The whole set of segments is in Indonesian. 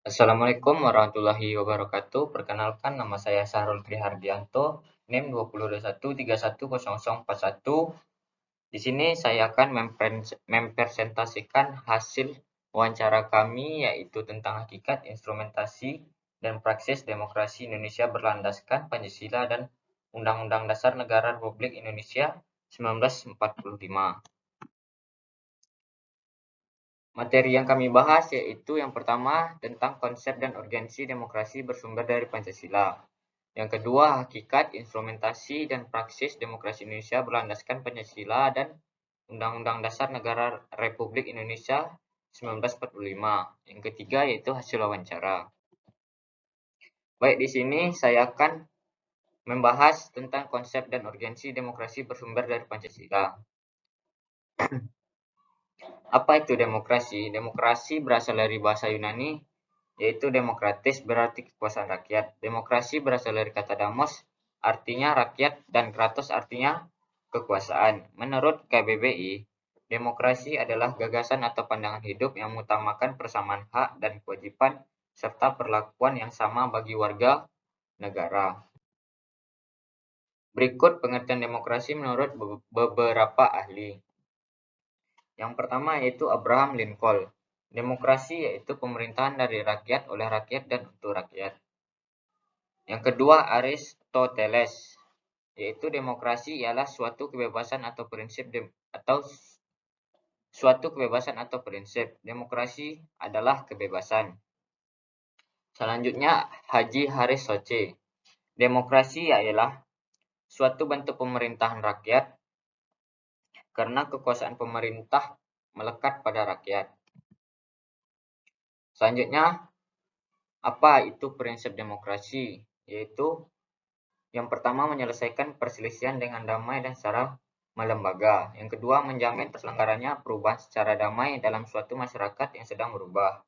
Assalamualaikum warahmatullahi wabarakatuh. Perkenalkan, nama saya Sahrul Trihardianto, NIM 2021310041. Di sini saya akan mempresentasikan hasil wawancara kami, yaitu tentang hakikat, instrumentasi, dan praksis demokrasi Indonesia berlandaskan Pancasila dan Undang-Undang Dasar Negara Republik Indonesia 1945. Materi yang kami bahas yaitu yang pertama tentang konsep dan urgensi demokrasi bersumber dari Pancasila. Yang kedua, hakikat, instrumentasi, dan praksis demokrasi Indonesia berlandaskan Pancasila dan Undang-Undang Dasar Negara Republik Indonesia 1945. Yang ketiga yaitu hasil wawancara. Baik, di sini saya akan membahas tentang konsep dan urgensi demokrasi bersumber dari Pancasila. Apa itu demokrasi? Demokrasi berasal dari bahasa Yunani, yaitu demokratis berarti kekuasaan rakyat. Demokrasi berasal dari kata demos, artinya rakyat, dan kratos artinya kekuasaan. Menurut KBBI, demokrasi adalah gagasan atau pandangan hidup yang mengutamakan persamaan hak dan kewajiban serta perlakuan yang sama bagi warga negara. Berikut pengertian demokrasi menurut beberapa ahli. Yang pertama yaitu Abraham Lincoln. Demokrasi yaitu pemerintahan dari rakyat, oleh rakyat, dan untuk rakyat. Yang kedua Aristoteles, yaitu demokrasi ialah suatu kebebasan atau prinsip. Demokrasi adalah kebebasan. Selanjutnya Haji Haris Soce. Demokrasi ialah suatu bentuk pemerintahan rakyat karena kekuasaan pemerintah melekat pada rakyat. Selanjutnya, apa itu prinsip demokrasi? Yaitu yang pertama menyelesaikan perselisihan dengan damai dan secara melembaga. Yang kedua menjamin terselenggaranya perubahan secara damai dalam suatu masyarakat yang sedang berubah.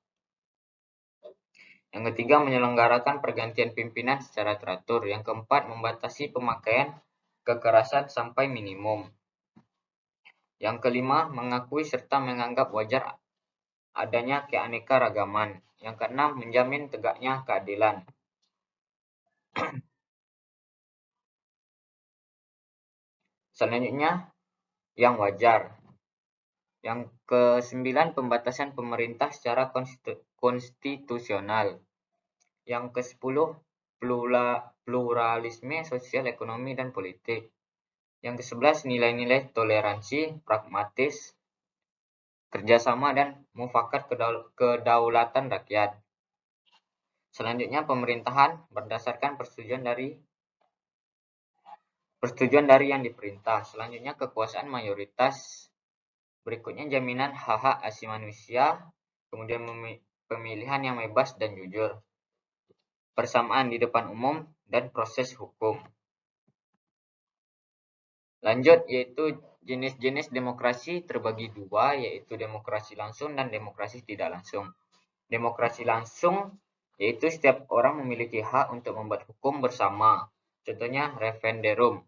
Yang ketiga menyelenggarakan pergantian pimpinan secara teratur. Yang keempat membatasi pemakaian kekerasan sampai minimum. Yang kelima mengakui serta menganggap wajar adanya keanekaragaman. Yang keenam menjamin tegaknya keadilan. Selanjutnya yang wajar. Yang ke-9 pembatasan pemerintah secara konstitusional. Yang ke-10 pluralisme sosial, ekonomi, dan politik. Yang ke-11 nilai-nilai toleransi, pragmatis, kerjasama, dan mufakat kedaulatan rakyat. Selanjutnya pemerintahan berdasarkan persetujuan dari yang diperintah. Selanjutnya kekuasaan mayoritas. Berikutnya jaminan hak-hak asasi manusia, kemudian pemilihan yang bebas dan jujur, persamaan di depan umum, dan proses hukum. Lanjut, yaitu jenis-jenis demokrasi terbagi dua, yaitu demokrasi langsung dan demokrasi tidak langsung. Demokrasi langsung yaitu setiap orang memiliki hak untuk membuat hukum bersama, contohnya referendum.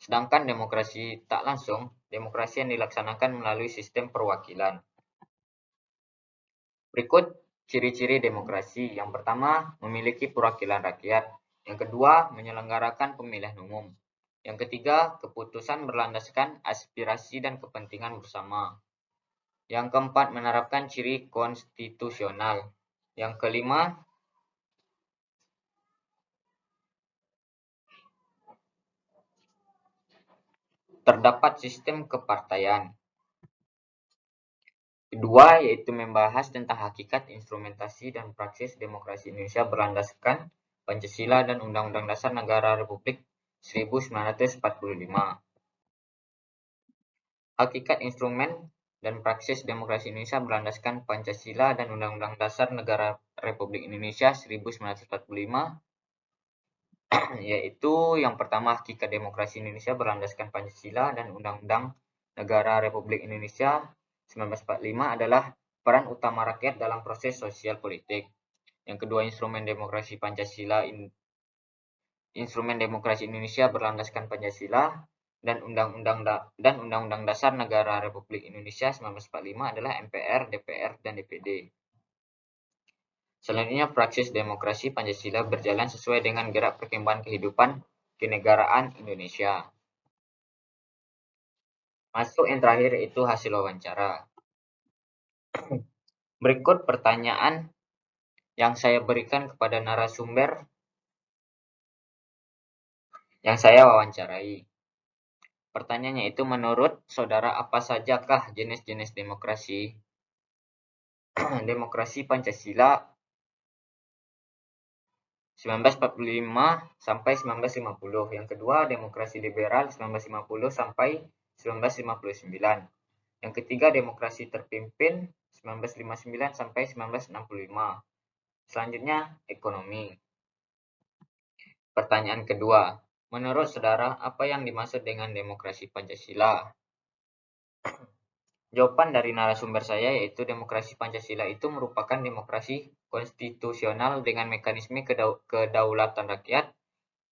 Sedangkan demokrasi tak langsung, demokrasi yang dilaksanakan melalui sistem perwakilan. Berikut ciri-ciri demokrasi. Yang pertama, memiliki perwakilan rakyat. Yang kedua, menyelenggarakan pemilihan umum. Yang ketiga, keputusan berlandaskan aspirasi dan kepentingan bersama. Yang keempat, menerapkan ciri konstitusional. Yang kelima, terdapat sistem kepartaian. Kedua, yaitu membahas tentang hakikat, instrumentasi, dan praksis demokrasi Indonesia berlandaskan Pancasila dan Undang-Undang Dasar Negara Republik 1945. Hakikat, instrumen, dan praksis demokrasi Indonesia berlandaskan Pancasila dan Undang-Undang Dasar Negara Republik Indonesia 1945, yaitu yang pertama hakikat demokrasi Indonesia berlandaskan Pancasila dan Undang-Undang Negara Republik Indonesia 1945 adalah peran utama rakyat dalam proses sosial politik. Yang kedua, instrumen demokrasi Indonesia berlandaskan Pancasila dan Undang-Undang Dasar Negara Republik Indonesia 1945 adalah MPR, DPR, dan DPD. Selanjutnya, praksis demokrasi Pancasila berjalan sesuai dengan gerak perkembangan kehidupan kenegaraan Indonesia. Masuk yang terakhir itu hasil wawancara. Berikut pertanyaan yang saya berikan kepada narasumber yang saya wawancarai. Pertanyaannya itu, menurut saudara apa sajakah jenis-jenis demokrasi? Demokrasi Pancasila 1945 sampai 1950. Yang kedua, demokrasi liberal 1950 sampai 1959. Yang ketiga, demokrasi terpimpin 1959 sampai 1965. Selanjutnya, ekonomi. Pertanyaan kedua, menurut saudara apa yang dimaksud dengan demokrasi Pancasila? Jawaban dari narasumber saya yaitu demokrasi Pancasila itu merupakan demokrasi konstitusional dengan mekanisme kedaulatan rakyat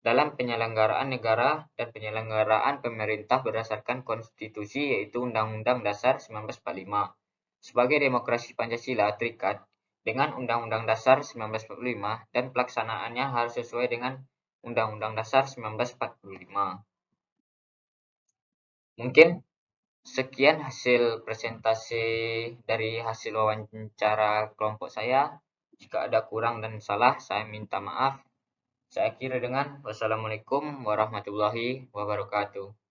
dalam penyelenggaraan negara dan penyelenggaraan pemerintah berdasarkan konstitusi yaitu Undang-Undang Dasar 1945. Sebagai demokrasi Pancasila terikat dengan Undang-Undang Dasar 1945 dan pelaksanaannya harus sesuai dengan Undang-Undang Dasar 1945. Mungkin sekian hasil presentasi dari hasil wawancara kelompok saya. Jika ada kurang dan salah, saya minta maaf. Saya akhiri dengan wassalamualaikum warahmatullahi wabarakatuh.